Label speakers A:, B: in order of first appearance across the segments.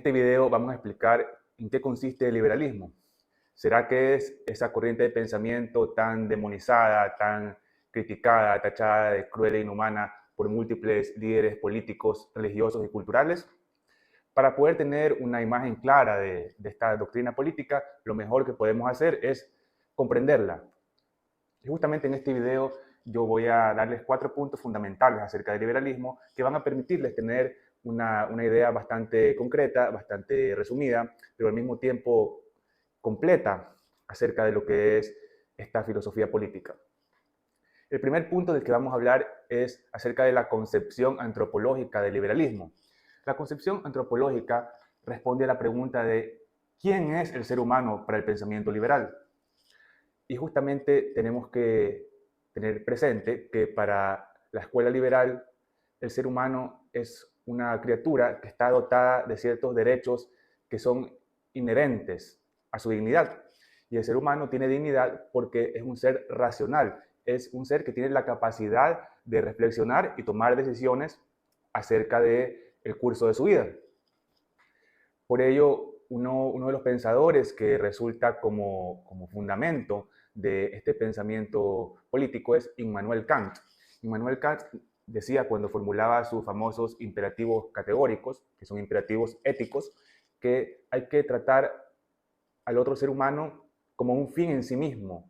A: este video vamos a explicar en qué consiste el liberalismo. ¿Será que es esa corriente de pensamiento tan demonizada, tan criticada, tachada de cruel e inhumana por múltiples líderes políticos, religiosos y culturales? Para poder tener una imagen clara de esta doctrina política, lo mejor que podemos hacer es comprenderla. Y justamente en este video yo voy a darles 4 puntos fundamentales acerca del liberalismo que van a permitirles tener una idea bastante concreta, bastante resumida, pero al mismo tiempo completa acerca de lo que es esta filosofía política. El primer punto del que vamos a hablar es acerca de la concepción antropológica del liberalismo. La concepción antropológica responde a la pregunta de ¿quién es el ser humano para el pensamiento liberal? Y justamente tenemos que tener presente que para la escuela liberal el ser humano es una criatura que está dotada de ciertos derechos que son inherentes a su dignidad. Y el ser humano tiene dignidad porque es un ser racional, es un ser que tiene la capacidad de reflexionar y tomar decisiones acerca del curso de su vida. Por ello, uno de los pensadores que resulta como fundamento de este pensamiento político es Immanuel Kant. Immanuel Kant decía cuando formulaba sus famosos imperativos categóricos, que son imperativos éticos, que hay que tratar al otro ser humano como un fin en sí mismo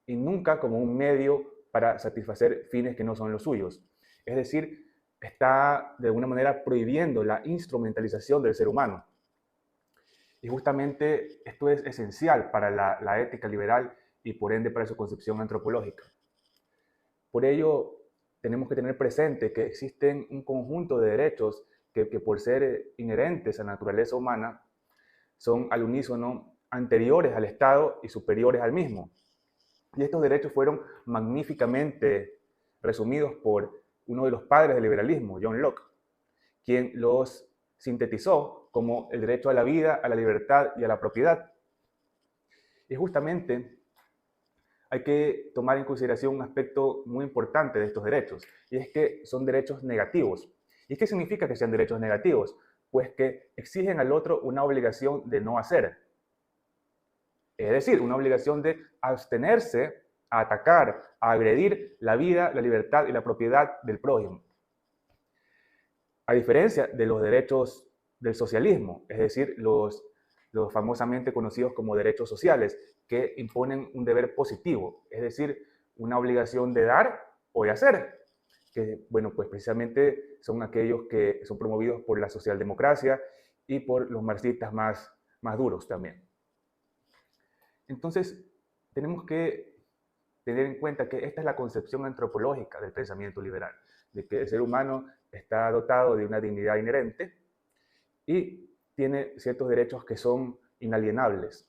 A: y nunca como un medio para satisfacer fines que no son los suyos. Es decir, está de alguna manera prohibiendo la instrumentalización del ser humano. Y justamente esto es esencial para la ética liberal y por ende para su concepción antropológica. Por ello, tenemos que tener presente que existen un conjunto de derechos que por ser inherentes a la naturaleza humana son al unísono anteriores al Estado y superiores al mismo. Y estos derechos fueron magníficamente resumidos por uno de los padres del liberalismo, John Locke, quien los sintetizó como el derecho a la vida, a la libertad y a la propiedad. Y justamente hay que tomar en consideración un aspecto muy importante de estos derechos, y es que son derechos negativos. ¿Y qué significa que sean derechos negativos? Pues que exigen al otro una obligación de no hacer. Es decir, una obligación de abstenerse a atacar, a agredir la vida, la libertad y la propiedad del prójimo. A diferencia de los derechos del socialismo, es decir, los famosamente conocidos como derechos sociales, que imponen un deber positivo, es decir, una obligación de dar o de hacer, que, bueno, pues precisamente son aquellos que son promovidos por la socialdemocracia y por los marxistas más duros también. Entonces, tenemos que tener en cuenta que esta es la concepción antropológica del pensamiento liberal, de que el ser humano está dotado de una dignidad inherente y tiene ciertos derechos que son inalienables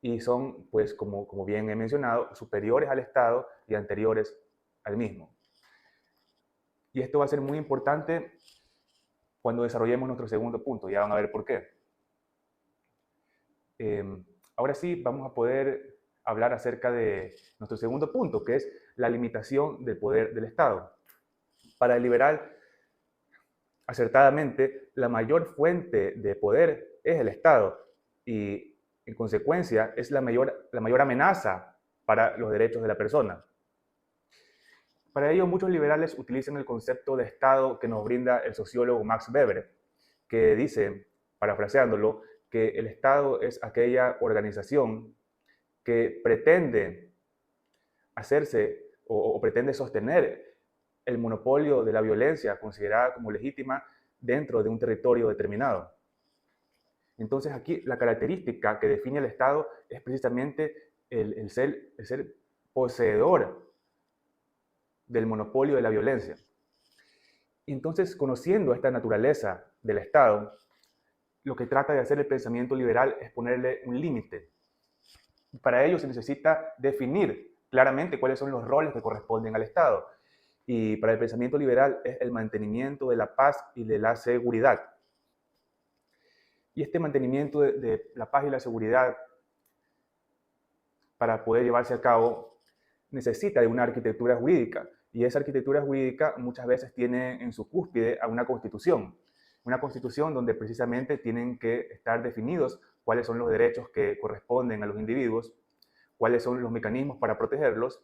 A: y son, pues, como bien he mencionado, superiores al Estado y anteriores al mismo. Y esto va a ser muy importante cuando desarrollemos nuestro segundo punto, ya van a ver por qué. Ahora sí, vamos a poder hablar acerca de nuestro segundo punto, que es la limitación del poder del Estado. Para el liberal, acertadamente, la mayor fuente de poder es el Estado y, en consecuencia, es la mayor amenaza para los derechos de la persona. Para ello, muchos liberales utilizan el concepto de Estado que nos brinda el sociólogo Max Weber, que dice, parafraseándolo, que el Estado es aquella organización que pretende hacerse o pretende sostener el monopolio de la violencia considerada como legítima dentro de un territorio determinado. Entonces aquí la característica que define el Estado es precisamente el ser poseedor del monopolio de la violencia. Entonces, conociendo esta naturaleza del Estado, lo que trata de hacer el pensamiento liberal es ponerle un límite. Para ello se necesita definir claramente cuáles son los roles que corresponden al Estado. Y para el pensamiento liberal es el mantenimiento de la paz y de la seguridad. Y este mantenimiento de la paz y la seguridad, para poder llevarse a cabo, necesita de una arquitectura jurídica. Y esa arquitectura jurídica muchas veces tiene en su cúspide a una constitución. Una constitución donde precisamente tienen que estar definidos cuáles son los derechos que corresponden a los individuos, cuáles son los mecanismos para protegerlos,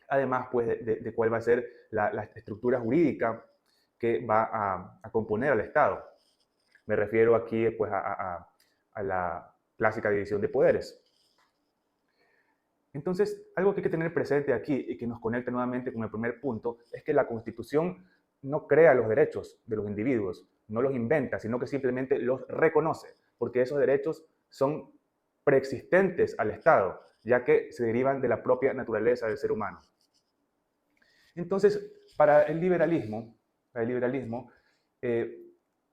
A: además pues de cuál va a ser la estructura jurídica que va a componer al Estado. Me refiero aquí pues a la clásica división de poderes. Entonces, algo que hay que tener presente aquí y que nos conecta nuevamente con el primer punto es que la Constitución no crea los derechos de los individuos, no los inventa, sino que simplemente los reconoce, porque esos derechos son preexistentes al Estado, ya que se derivan de la propia naturaleza del ser humano. Entonces, para el liberalismo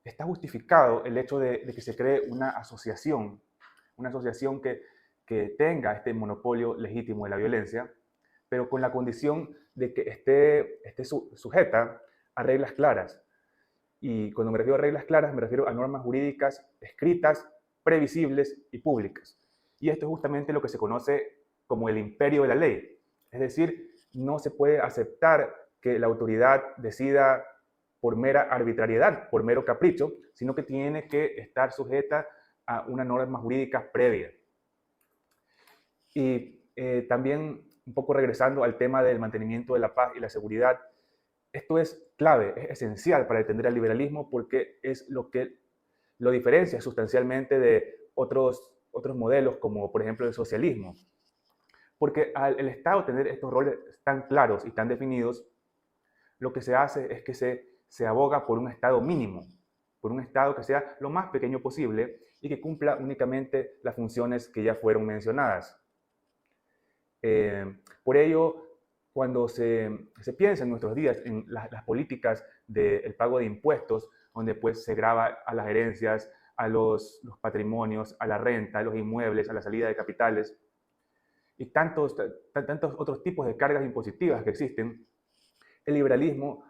A: está justificado el hecho de que se cree una asociación que tenga este monopolio legítimo de la violencia, pero con la condición de que esté sujeta a reglas claras. Y cuando me refiero a reglas claras, me refiero a normas jurídicas escritas, previsibles y públicas. Y esto es justamente lo que se conoce como el imperio de la ley. Es decir, no se puede aceptar que la autoridad decida por mera arbitrariedad, por mero capricho, sino que tiene que estar sujeta a una norma jurídica previa. Y también, un poco regresando al tema del mantenimiento de la paz y la seguridad, esto es clave, es esencial para entender el liberalismo porque es lo que lo diferencia sustancialmente de otros modelos como por ejemplo el socialismo. Porque al el Estado tener estos roles tan claros y tan definidos, lo que se hace es que se aboga por un Estado mínimo, por un Estado que sea lo más pequeño posible y que cumpla únicamente las funciones que ya fueron mencionadas. Por ello, cuando se piensa en nuestros días en las políticas del pago de impuestos, donde pues se grava a las herencias, a los patrimonios, a la renta, a los inmuebles, a la salida de capitales, y tantos otros tipos de cargas impositivas que existen, el liberalismo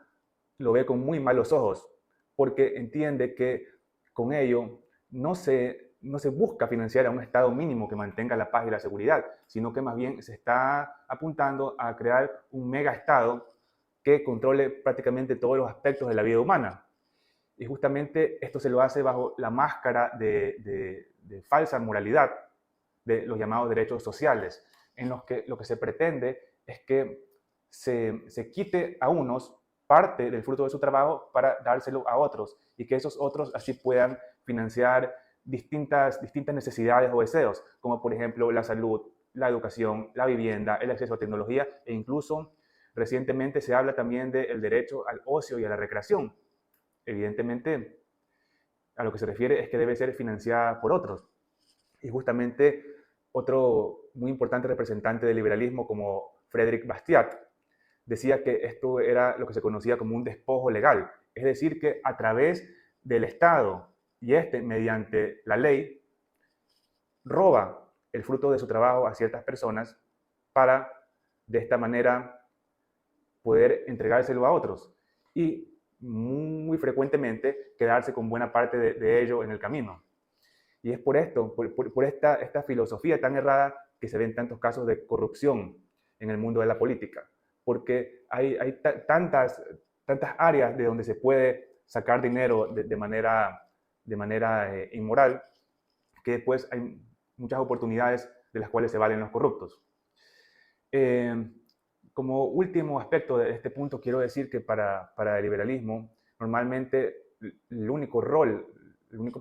A: lo ve con muy malos ojos, porque entiende que con ello no se busca financiar a un Estado mínimo que mantenga la paz y la seguridad, sino que más bien se está apuntando a crear un mega Estado que controle prácticamente todos los aspectos de la vida humana. Y justamente esto se lo hace bajo la máscara de falsa moralidad de los llamados derechos sociales, en los que lo que se pretende es que se quite a unos parte del fruto de su trabajo para dárselo a otros y que esos otros así puedan financiar distintas necesidades o deseos, como por ejemplo la salud, la educación, la vivienda, el acceso a tecnología e incluso recientemente se habla también del derecho al ocio y a la recreación. Evidentemente, a lo que se refiere es que debe ser financiada por otros. Y justamente otro muy importante representante del liberalismo como Frédéric Bastiat decía que esto era lo que se conocía como un despojo legal, es decir, que a través del Estado y mediante la ley, roba el fruto de su trabajo a ciertas personas para de esta manera poder entregárselo a otros y muy frecuentemente quedarse con buena parte de ello en el camino. Y es por esto, por esta filosofía tan errada que se ven tantos casos de corrupción en el mundo de la política, porque hay tantas áreas de donde se puede sacar dinero de manera inmoral, que después hay muchas oportunidades de las cuales se valen los corruptos. Como último aspecto de este punto, quiero decir que para el liberalismo, normalmente el único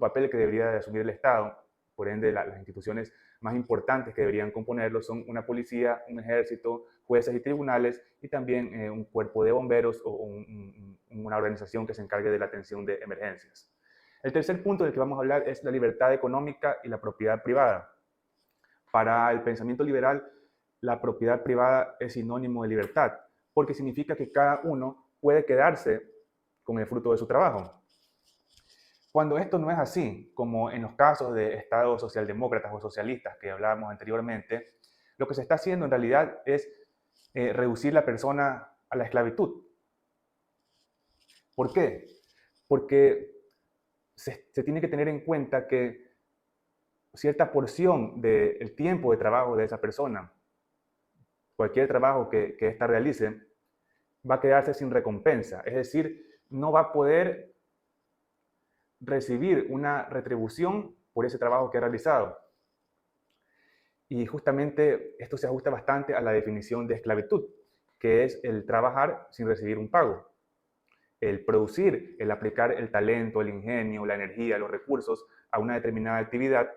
A: papel que debería de asumir el Estado, por ende las instituciones más importantes que deberían componerlo, son una policía, un ejército, jueces y tribunales, y también un cuerpo de bomberos o una organización que se encargue de la atención de emergencias. El tercer punto del que vamos a hablar es la libertad económica y la propiedad privada. Para el pensamiento liberal, la propiedad privada es sinónimo de libertad, porque significa que cada uno puede quedarse con el fruto de su trabajo. Cuando esto no es así, como en los casos de estados socialdemócratas o socialistas que hablábamos anteriormente, lo que se está haciendo en realidad es reducir la persona a la esclavitud. ¿Por qué? Porque se tiene que tener en cuenta que cierta porción del tiempo de trabajo de esa persona, cualquier trabajo que ésta realice, va a quedarse sin recompensa. Es decir, no va a poder recibir una retribución por ese trabajo que ha realizado. Y justamente esto se ajusta bastante a la definición de esclavitud, que es el trabajar sin recibir un pago. El producir, el aplicar el talento, el ingenio, la energía, los recursos a una determinada actividad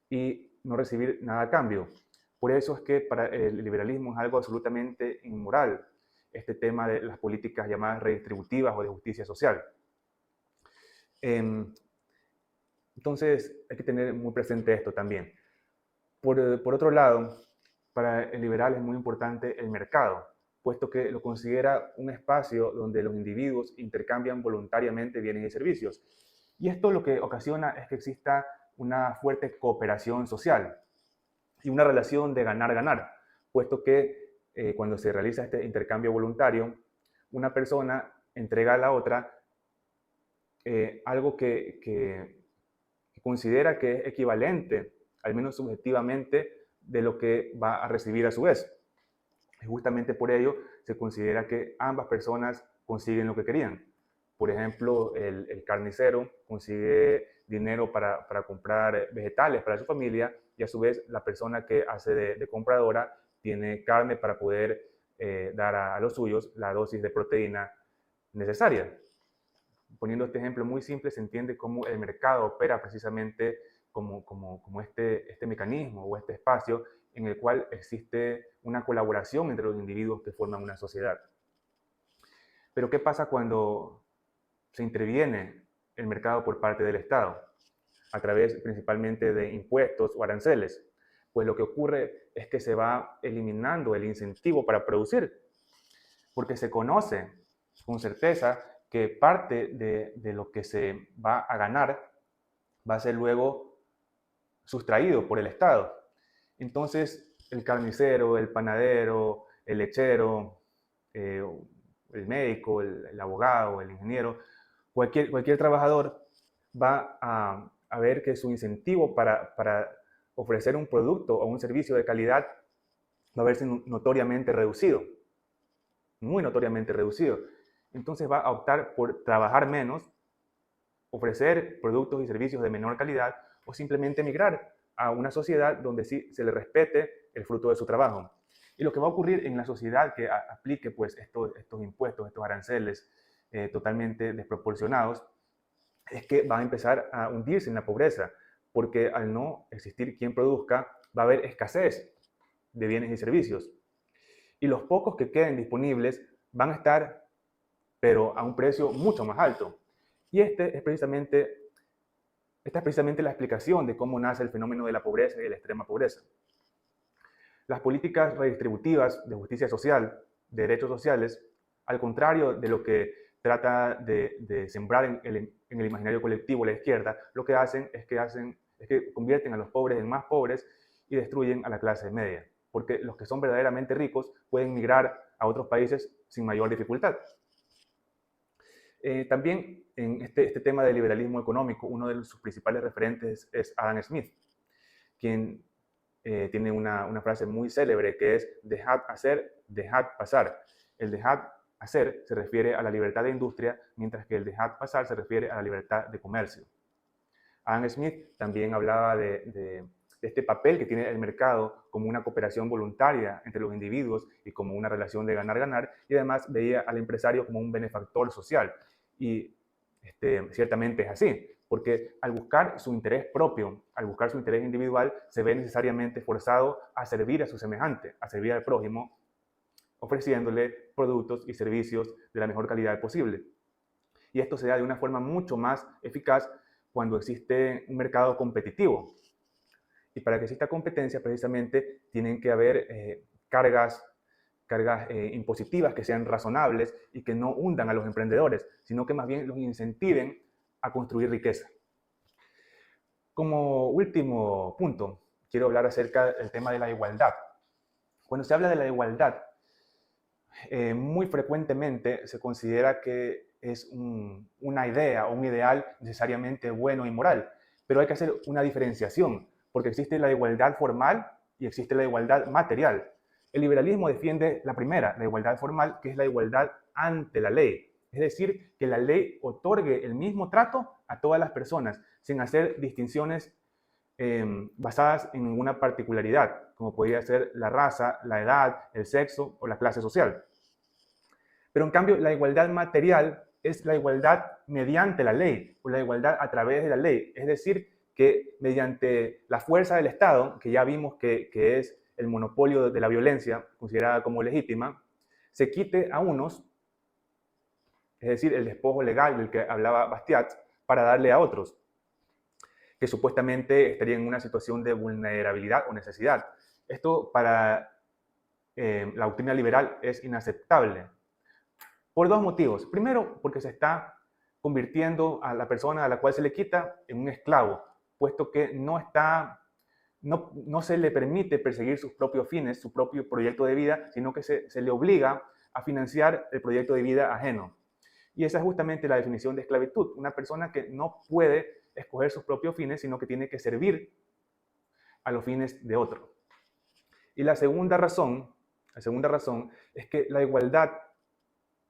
A: y no recibir nada a cambio. Por eso es que para el liberalismo es algo absolutamente inmoral este tema de las políticas llamadas redistributivas o de justicia social. Entonces hay que tener muy presente esto también. Por otro lado, para el liberal es muy importante el mercado, puesto que lo considera un espacio donde los individuos intercambian voluntariamente bienes y servicios. Y esto lo que ocasiona es que exista una fuerte cooperación social y una relación de ganar-ganar, puesto que cuando se realiza este intercambio voluntario, una persona entrega a la otra algo que considera que es equivalente, al menos subjetivamente, de lo que va a recibir a su vez. Y justamente por ello se considera que ambas personas consiguen lo que querían. Por ejemplo, el carnicero consigue dinero para comprar vegetales para su familia y a su vez la persona que hace de compradora tiene carne para poder dar a los suyos la dosis de proteína necesaria. Poniendo este ejemplo muy simple, se entiende cómo el mercado opera precisamente como este mecanismo o este espacio en el cual existe una colaboración entre los individuos que forman una sociedad. Pero ¿qué pasa cuando se interviene el mercado por parte del Estado? A través principalmente de impuestos o aranceles. Pues lo que ocurre es que se va eliminando el incentivo para producir, porque se conoce con certeza que parte de lo que se va a ganar va a ser luego sustraído por el Estado. Entonces, el carnicero, el panadero, el lechero, el médico, el abogado, el ingeniero, cualquier trabajador va a ver que su incentivo para ofrecer un producto o un servicio de calidad va a verse notoriamente reducido, muy notoriamente reducido. Entonces va a optar por trabajar menos, ofrecer productos y servicios de menor calidad o simplemente migrar a una sociedad donde sí se le respete el fruto de su trabajo. Y lo que va a ocurrir en la sociedad que aplique pues estos impuestos, estos aranceles totalmente desproporcionados, es que va a empezar a hundirse en la pobreza, porque al no existir quien produzca, va a haber escasez de bienes y servicios. Y los pocos que queden disponibles van a estar, pero a un precio mucho más alto. Y esta es precisamente la explicación de cómo nace el fenómeno de la pobreza y de la extrema pobreza. Las políticas redistributivas de justicia social, de derechos sociales, al contrario de lo que trata de sembrar en el imaginario colectivo la izquierda, lo que hacen es que convierten a los pobres en más pobres y destruyen a la clase media, porque los que son verdaderamente ricos pueden migrar a otros países sin mayor dificultad. También en este tema del liberalismo económico, uno de sus principales referentes es Adam Smith, quien tiene una frase muy célebre que es dejad hacer, dejad pasar. El dejad hacer se refiere a la libertad de industria, mientras que el dejad pasar se refiere a la libertad de comercio. Adam Smith también hablaba de este papel que tiene el mercado como una cooperación voluntaria entre los individuos y como una relación de ganar-ganar, y además veía al empresario como un benefactor social. Y ciertamente es así, porque al buscar su interés propio, al buscar su interés individual, se ve necesariamente forzado a servir a su semejante, a servir al prójimo, ofreciéndole productos y servicios de la mejor calidad posible. Y esto se da de una forma mucho más eficaz cuando existe un mercado competitivo. Y para que exista competencia, precisamente, tienen que haber cargas impositivas que sean razonables y que no hundan a los emprendedores, sino que más bien los incentiven a construir riqueza. Como último punto, quiero hablar acerca del tema de la igualdad. Cuando se habla de la igualdad, muy frecuentemente se considera que es una idea o un ideal necesariamente bueno y moral, pero hay que hacer una diferenciación, porque existe la igualdad formal y existe la igualdad material. El liberalismo defiende la primera, la igualdad formal, que es la igualdad ante la ley. Es decir, que la ley otorgue el mismo trato a todas las personas, sin hacer distinciones basadas en ninguna particularidad, como podría ser la raza, la edad, el sexo o la clase social. Pero en cambio, la igualdad material es la igualdad mediante la ley, o la igualdad a través de la ley. Es decir, que mediante la fuerza del Estado, que ya vimos que es el monopolio de la violencia, considerada como legítima, se quite a unos, es decir, el despojo legal del que hablaba Bastiat, para darle a otros, que supuestamente estarían en una situación de vulnerabilidad o necesidad. Esto para la doctrina liberal es inaceptable, por dos motivos. Primero, porque se está convirtiendo a la persona a la cual se le quita en un esclavo, puesto que no se le permite perseguir sus propios fines, su propio proyecto de vida, sino que se le obliga a financiar el proyecto de vida ajeno. Y esa es justamente la definición de esclavitud, una persona que no puede escoger sus propios fines, sino que tiene que servir a los fines de otro. Y la segunda razón es que la igualdad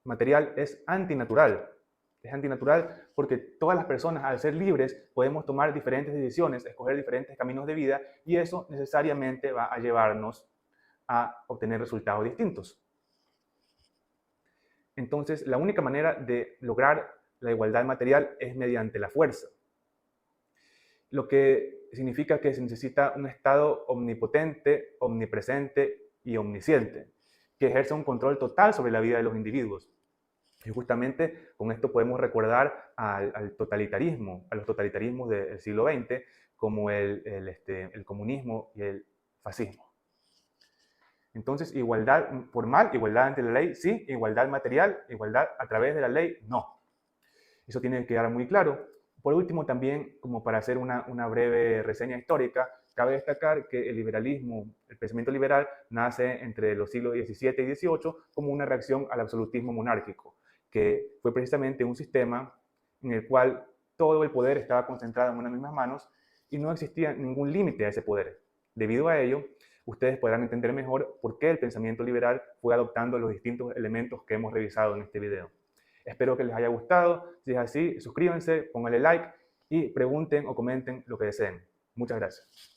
A: material es antinatural. Es antinatural porque todas las personas, al ser libres, podemos tomar diferentes decisiones, escoger diferentes caminos de vida, y eso necesariamente va a llevarnos a obtener resultados distintos. Entonces, la única manera de lograr la igualdad material es mediante la fuerza, lo que significa que se necesita un Estado omnipotente, omnipresente y omnisciente, que ejerza un control total sobre la vida de los individuos. Y justamente con esto podemos recordar al totalitarismo, a los totalitarismos del siglo XX, como el comunismo y el fascismo. Entonces, igualdad formal, igualdad ante la ley, sí; igualdad material, igualdad a través de la ley, no. Eso tiene que quedar muy claro. Por último, también, como para hacer una breve reseña histórica, cabe destacar que el liberalismo, el pensamiento liberal, nace entre los siglos XVII y XVIII como una reacción al absolutismo monárquico, que fue precisamente un sistema en el cual todo el poder estaba concentrado en unas mismas manos y no existía ningún límite a ese poder. Debido a ello, ustedes podrán entender mejor por qué el pensamiento liberal fue adoptando los distintos elementos que hemos revisado en este video. Espero que les haya gustado. Si es así, suscríbanse, pónganle like y pregunten o comenten lo que deseen. Muchas gracias.